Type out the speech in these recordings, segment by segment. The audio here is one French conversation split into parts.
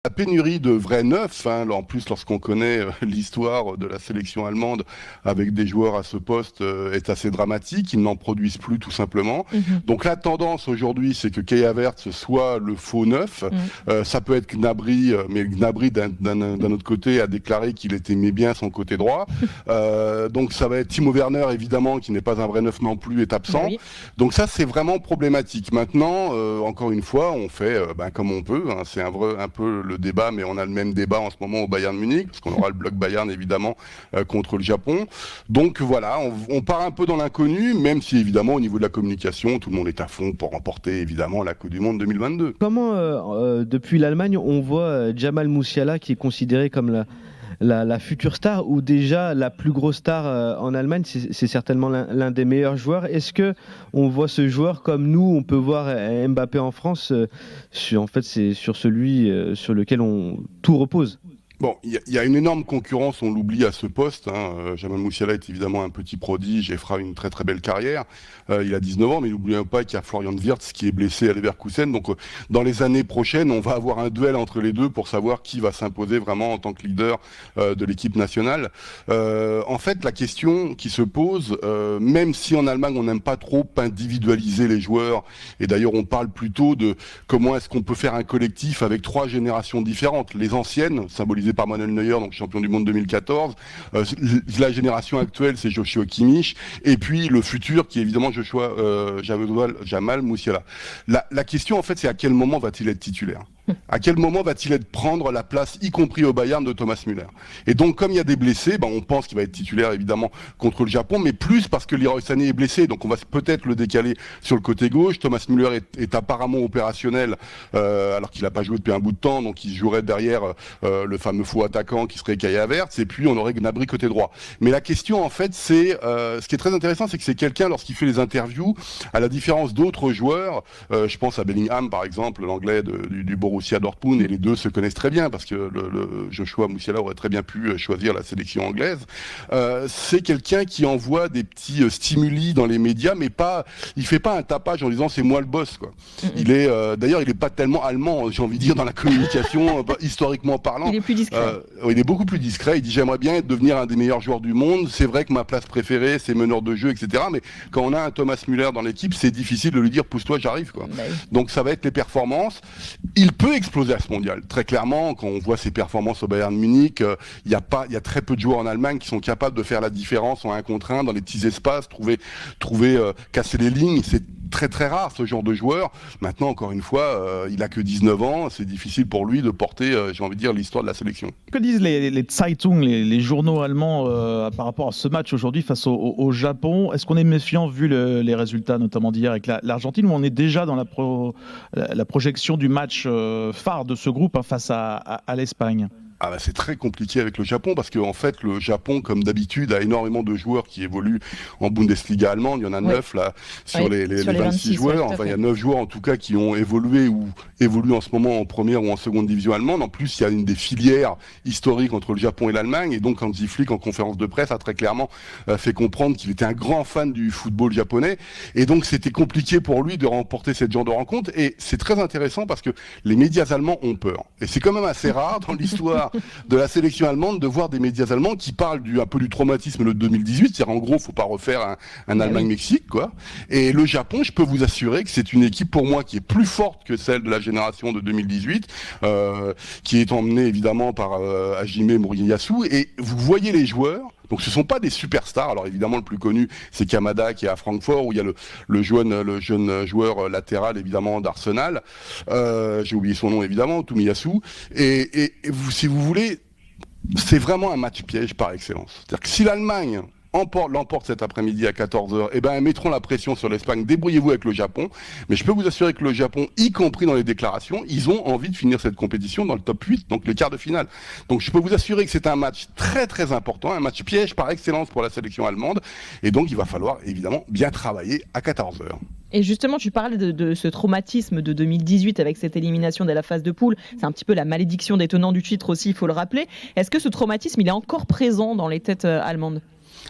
La pénurie de vrais neufs, en plus lorsqu'on connaît l'histoire de la sélection allemande avec des joueurs à ce poste, est assez dramatique. Ils n'en produisent plus tout simplement. Donc la tendance aujourd'hui, c'est que Kai Havertz soit le faux neuf. Ça peut être Gnabry, mais Gnabry d'un autre côté a déclaré qu'il aimait bien son côté droit. Donc ça va être Timo Werner évidemment, qui n'est pas un vrai neuf non plus, est absent. Oui. Donc ça c'est vraiment problématique. Maintenant, encore une fois, on fait comme on peut. C'est un peu le débat, mais on a le même débat en ce moment au Bayern Munich, parce qu'on aura le bloc Bayern évidemment contre le Japon. Donc voilà, on part un peu dans l'inconnu, même si évidemment au niveau de la communication, tout le monde est à fond pour remporter évidemment la Coupe du Monde 2022. Comment, depuis l'Allemagne, on voit Jamal Musiala qui est considéré comme la future star, ou déjà la plus grosse star en Allemagne, c'est certainement l'un des meilleurs joueurs. Est-ce que on voit ce joueur comme nous, on peut voir Mbappé en France, c'est sur celui sur lequel tout repose? Bon, il y a une énorme concurrence, on l'oublie à ce poste. Jamal Musiala est évidemment un petit prodige et fera une très très belle carrière. Il a 19 ans, mais n'oublions pas qu'il y a Florian Wirtz qui est blessé à Leverkusen. Donc dans les années prochaines, on va avoir un duel entre les deux pour savoir qui va s'imposer vraiment en tant que leader de l'équipe nationale. En fait, la question qui se pose, même si en Allemagne on n'aime pas trop individualiser les joueurs, et d'ailleurs on parle plutôt de comment est-ce qu'on peut faire un collectif avec 3 générations différentes. Les anciennes, symbolisées par Manuel Neuer, donc champion du monde 2014. La génération actuelle, c'est Joshua Kimmich. Et puis le futur, qui est évidemment Jamal Musiala. La question, en fait, c'est à quel moment va-t-il être titulaire ? À quel moment va-t-il prendre la place, y compris au Bayern, de Thomas Müller ? Et donc, comme il y a des blessés, on pense qu'il va être titulaire, évidemment, contre le Japon, mais plus parce que Leroy Sané est blessé. Donc, on va peut-être le décaler sur le côté gauche. Thomas Müller est apparemment opérationnel, alors qu'il n'a pas joué depuis un bout de temps. Donc, il jouerait derrière le fameux faux attaquant qui serait Kai Havertz. Et puis, on aurait Gnabry côté droit. Mais la question, en fait, c'est... ce qui est très intéressant, c'est que c'est quelqu'un, lorsqu'il fait les interviews, à la différence d'autres joueurs, je pense à Bellingham, par exemple, l'anglais du Borussia Dortmund, et les deux se connaissent très bien parce que le Joshua Musiala aurait très bien pu choisir la sélection anglaise. C'est quelqu'un qui envoie des petits stimuli dans les médias, mais il fait pas un tapage en disant c'est moi le boss, quoi. D'ailleurs, il est pas tellement allemand, j'ai envie de dire, dans la communication historiquement parlant. Il est plus discret. Il est beaucoup plus discret. Il dit j'aimerais bien devenir un des meilleurs joueurs du monde. C'est vrai que ma place préférée, c'est meneur de jeu, etc. Mais quand on a un Thomas Müller dans l'équipe, c'est difficile de lui dire pousse-toi, j'arrive, quoi. Donc ça va être les performances. Il peut exploser à ce mondial. Très clairement, quand on voit ses performances au Bayern Munich, il y a très peu de joueurs en Allemagne qui sont capables de faire la différence en 1 contre 1 dans les petits espaces, casser les lignes. C'est très très rare ce genre de joueur. Maintenant, encore une fois, il a que 19 ans, c'est difficile pour lui de porter, j'ai envie de dire, l'histoire de la sélection. Que disent les Zeitung, les journaux allemands par rapport à ce match aujourd'hui face au Japon ? Est-ce qu'on est méfiant vu les résultats notamment d'hier avec l'Argentine, ou on est déjà dans la projection du match phare de ce groupe face à l'Espagne ? C'est très compliqué avec le Japon parce que en fait le Japon, comme d'habitude, a énormément de joueurs qui évoluent en Bundesliga allemande. Il y en a 9 là sur les 26 joueurs. Il y a 9 joueurs en tout cas qui ont évolué ou évoluent en ce moment en première ou en seconde division allemande. En plus, il y a une des filières historiques entre le Japon et l'Allemagne. Et donc, Hansi Flick, en conférence de presse, a très clairement fait comprendre qu'il était un grand fan du football japonais. Et donc, c'était compliqué pour lui de remporter cette genre de rencontre. Et c'est très intéressant parce que les médias allemands ont peur. Et c'est quand même assez rare dans l'histoire de la sélection allemande de voir des médias allemands qui parlent un peu du traumatisme de 2018, c'est-à-dire en gros faut pas refaire un Allemagne-Mexique, quoi. Et le Japon, je peux vous assurer que c'est une équipe pour moi qui est plus forte que celle de la génération de 2018, qui est emmenée évidemment par Hajime Moriyasu, et vous voyez les joueurs. Donc ce sont pas des superstars. Alors évidemment le plus connu c'est Kamada qui est à Francfort, où il y a le jeune joueur latéral évidemment d'Arsenal. J'ai oublié son nom évidemment, Tomiyasu. Et vous, si vous voulez, c'est vraiment un match piège par excellence. C'est-à-dire que si l'Allemagne l'emporte cet après-midi à 14h, ils mettront la pression sur l'Espagne. Débrouillez-vous avec le Japon. Mais je peux vous assurer que le Japon, y compris dans les déclarations, ils ont envie de finir cette compétition dans le top 8, donc les quarts de finale. Donc je peux vous assurer que c'est un match très très important, un match piège par excellence pour la sélection allemande. Et donc il va falloir évidemment bien travailler à 14h. Et justement, tu parles de ce traumatisme de 2018 avec cette élimination de la phase de poule. C'est un petit peu la malédiction des tenants du titre aussi, il faut le rappeler. Est-ce que ce traumatisme, il est encore présent dans les têtes allemandes ?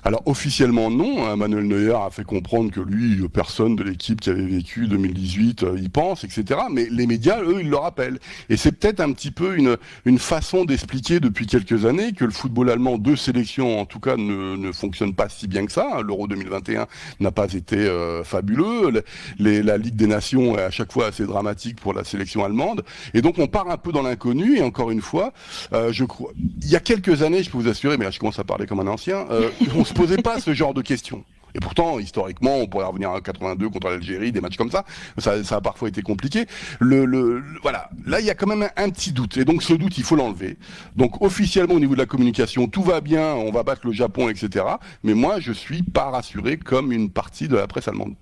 Alors officiellement non, hein, Manuel Neuer a fait comprendre que lui, personne de l'équipe qui avait vécu 2018 y pense, etc. Mais les médias, eux, ils le rappellent. Et c'est peut-être un petit peu une façon d'expliquer depuis quelques années que le football allemand de sélection, en tout cas, ne fonctionne pas si bien que ça. L'Euro 2021 n'a pas été fabuleux. La Ligue des Nations est à chaque fois assez dramatique pour la sélection allemande. Et donc on part un peu dans l'inconnu. Et encore une fois, je crois, il y a quelques années, je peux vous assurer, mais là je commence à parler comme un ancien, on se posait pas ce genre de questions. Et pourtant, historiquement, on pourrait revenir à 82 contre l'Algérie, des matchs comme ça. Ça a parfois été compliqué. Voilà. Là, il y a quand même un petit doute. Et donc, ce doute, il faut l'enlever. Donc, officiellement, au niveau de la communication, tout va bien, on va battre le Japon, etc. Mais moi, je suis pas rassuré comme une partie de la presse allemande.